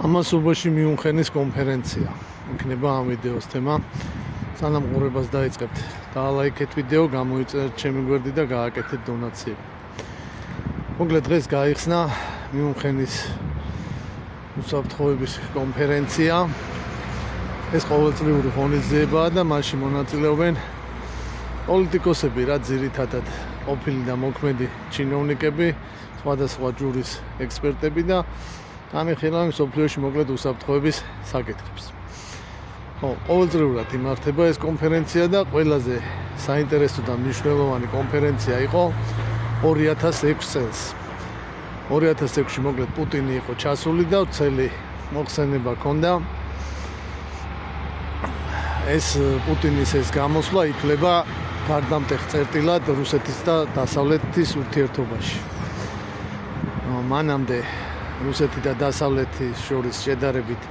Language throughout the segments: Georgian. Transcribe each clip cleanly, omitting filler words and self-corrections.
ამასობაში მიუნხენის კონფერენცია. იქნება ამ ვიდეოს თემა. სანამ ყურებას დაიწყებთ, დაალაიქეთ ვიდეო, გამოიწერეთ ჩემი გვერდი და გააკეთეთ დონაციები. მოკლედ დღეს გაიხსნა მიუნხენის უსაფრთხოების კონფერენცია. ეს ყოველწლიური ღონისძიებაა და მასში მონაწილეობენ პოლიტიკოსები, რა ძირითადად ყოფილი და მოქმედი ჩინოვნიკები, სხვადასხვა ჯურის ექსპერტები და განხილავენ მსოფლიოში მოკლედ უსაფრთხოების საკითხებს. ყოველწლიურად იმართება ეს კონფერენცია და ყველაზე საინტერესო და მნიშვნელოვანი კონფერენცია იყო 2006 წელს. 2006-ში მოკლედ პუტინი იყო ჩასული და ცელი მოხსენება ჰქონდა. ეს პუტინის ეს გამოსვლა ითვლება გარდამტეხ წერტილად რუსეთის და დასავლეთის ურთიერთობაში. მანამდე რუსეთი და დასავლეთის შორის შედარებით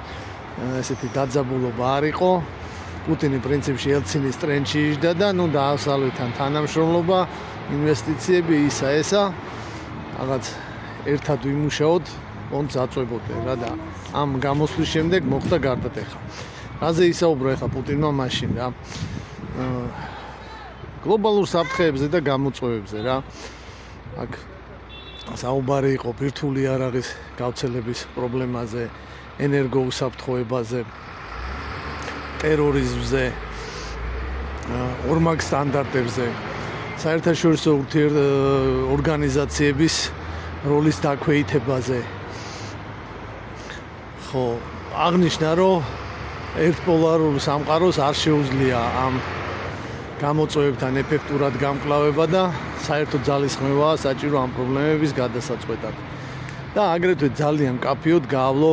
ესეთი დაძაბულობა არ იყო. პუტინი პრინციპში ელცინის ტრენდში იჯდა და დასავლეთთან თანამშრომლობა, ინვესტიციები ისა-ესა რაღაც ერთად ვიმუშაოთ, პონტს აწვებოდნენ რა და ამ გამოსვლის შემდეგ მოხდა გარდატეხა. რაზე ისაუბრა ახლა პუტინმა მაშინ რა? გლობალურ საფრთხეებზე და გამოწვევებზე რა. აქ საუბარი იყო ბირთვული იარაღის გავრცელების პრობლემაზე, ენერგოუსაფრთხოებაზე, ტერორიზმზე, ორმაგ სტანდარტებზე, საერთაშორისო ორგანიზაციების როლის დაქვეითებაზე. ხო, აღნიშნა, რომ ერთპოლარულ სამყაროს არ შეუძლია ამ გამოწვევებთან ეფექტურად გამკლავება და საერთო ძალისხმევაა საჭირო ამ პრობლემების გადასაწყვეტად. და აგრეთვე ძალიან კაფიოდ გაავლო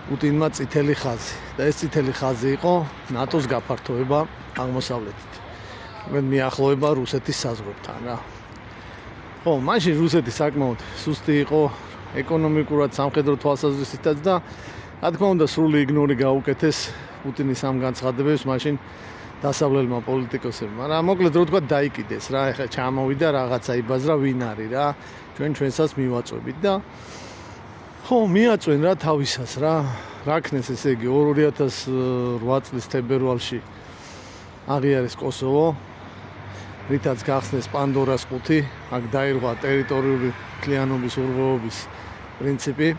პუტინმა წითელი ხაზი. და ეს წითელი ხაზი იყო ნატოს გაფართოება აღმოსავლეთით. მიახლოება რუსეთის საზღვრებთან რა. ხო, მაშინ რუსეთი საკმაოდ სუსტი იყო ეკონომიკურად, სამხედრო თვალსაზრისითაც და რა თქმა უნდა სრული იგნორი გაუკეთეს პუტინის ამ განცხადებებს მაშინ დასავლელმა პოლიტიკოსებმა. მაგრამ მოკლედ რო თქვა დაიკიდეს რა, ეხლა ჩამოვიდა რაღაცა იბაზრა ვინ არის რა, ჩვენსაც მივაწვევით და ხო, მიაწვენ რა თავისას რა. რა ქნეს ესე იგი 2008 წლის თებერვალში აღიარეს კოსოვო, რითაც გახსნეს პანდორას ყუთი, აქ დაირღვა ტერიტორიული მთლიანობის უღრმეობის პრინციპი.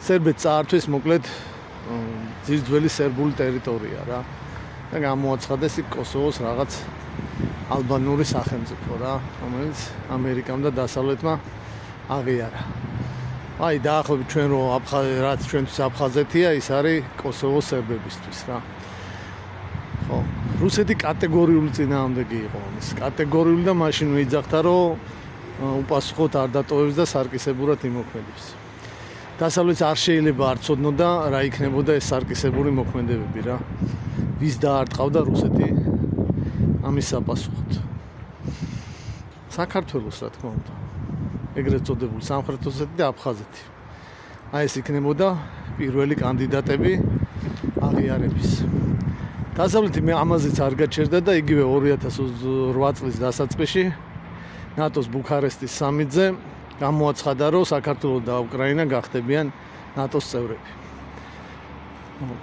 სერბეთს წაართვეს მოკლედ ძირძველი სერბული ტერიტორია რა. და გამოაცხადეს იქ კოსოვოს რაღაც ალბანური სახელმწიფო რა, რომელიც ამერიკამ და დასავლეთმა აღიარა. აი დაახლოებით ჩვენ რო რაც ჩვენთვის აფხაზეთია, ის არის კოსოვოს სერბებისთვის რა. ხო, რუსეთი კატეგორიული წინააღმდეგი იყო ამის. კატეგორიული და მაშინ მეიძახდა, რომ უპასუხოდ არ დატოვებს და სარკისებურად იმოქმედებს. დასავლეთს არ შეიძლება არ ცოდნოდა რა იქნებოდა ეს სარკისებური მოქმედებები რა. ვის დაარტყავდა რუსეთი ამის საპასუხოდ? საქართველოს რა თქმა უნდა. ეგრეთ წოდებული სამხრეთ ოსეთი და აფხაზეთი. აი ეს იქნებოდა პირველი კანდიდატები აღიარების. დასავლეთი მე ამაზეც არ გაჩერდა და იგივე 2008 წლის დასაწყისში ნატოს ბუქარესტის სამიტზე გამოაცხადა, რომ საქართველო და უკრაინა გახდებიან ნატოს წევრები.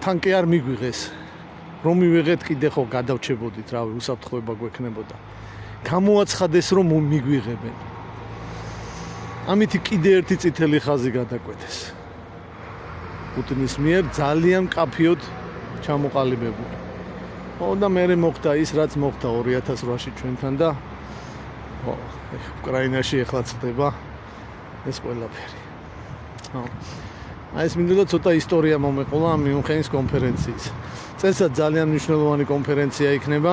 თან კი არ მიგვიღეს. რომ მივიღეთ კიდე ხო გადავრჩებოდით, რავი, უსაფრთხოება გვექნებოდა. გამოაცხადეს, რომ მიგვიღებენ. ამით კიდე ერთი წითელი ხაზი გადაკვეთეს. პუტინის მიერ ძალიან კაფიოდ ჩამოყალიბებული. ხო და მე მოხდა ის, რაც მოხდა 2008-ში ჩვენთან და ხო, უკრაინაში ეხლაც ხდება ეს ყველაფერი. ხო. აი ეს მინდოდა ცოტა ისტორია მომეყოლა ამ მიუნხენის კონფერენციის. წელსაც ძალიან მნიშვნელოვანი კონფერენცია იქნება.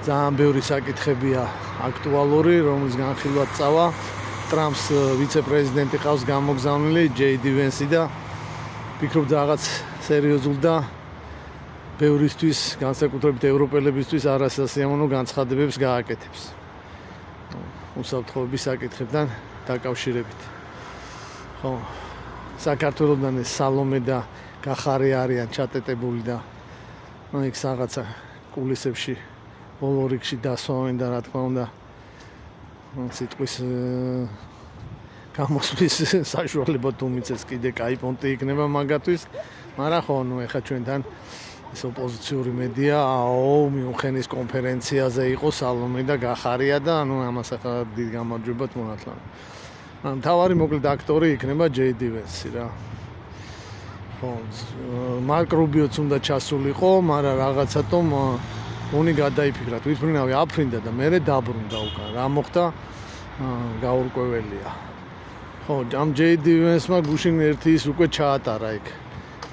ძალიან ბევრი საკითხებია აქტუალური, რომლის განხილვაც წავა. ტრამპს ვიცე-პრეზიდენტი ყავს გამოგზავნილი, JD Vance და ფიქრობ რაღაც სერიოზულ და ბევრისთვის, განსაკუთრებით ევროპელებისთვის არასასიამოვნო განცხადებებს გააკეთებს. უსაფრთხოების საკითხებთან დაკავშირებით. ხო, საქართველოსთან ეს სალომე და გახარე არიან ჩატეტებული და იქ რაღაცა კულისებში ბოლო რიგში დასვამენ და რა თქმა უნდა სიტყვის გამოსვლის საშუალება თუ მიწეს კიდე კაი პონტი იქნება მაგათთვის, მაგრამ ხო, ნუ ეხა ჩვენთან ეს ოპოზიციური მედია მიუნხენის კონფერენციაზე იყო სალომე და გახარია და ანუ ამას ახლა დიდ გამარჯვებათ მონათლან. მთავარი მოკლედ აქტორი იქნება ჯეიდი ვენსი რა. ხო, მარკ რუბიოც უნდა ჩასულიყო, მაგრამ რაღაცათომ უნი გადაიფიქრა, თვითმფრინავი აფრინდა და მერე დაბრუნდა უკან. რა მოხდა? გაურკვეველია. ხო, ამ ჯეიდი ვენსმა გუშინ ერთი ის უკვე ჩაატარა იქ.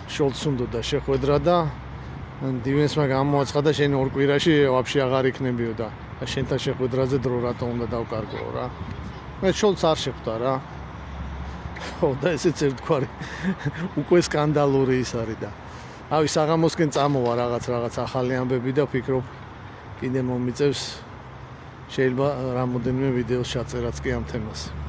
შოლცს უნდა შეხვედრა და დივენსმა გამოაცხადა შენ ორ კვირაში ვაფშე აღარ იქნებიო და შენთან შეხვედრაზე დრო რატო უნდა დავკარგო რა. მე შოლცს არ შეხვდა რა. ხო და ესეც ერთგვარი უკვე სკანდალური ის არის და ავი საღამოსკენ წამოვა რაღაც ახალი ამბები და ვფიქრობ კიდე მომიწევს შეიძლება რამოდენიმე ვიდეოს ჩაწერაც კი ამ თემაზე.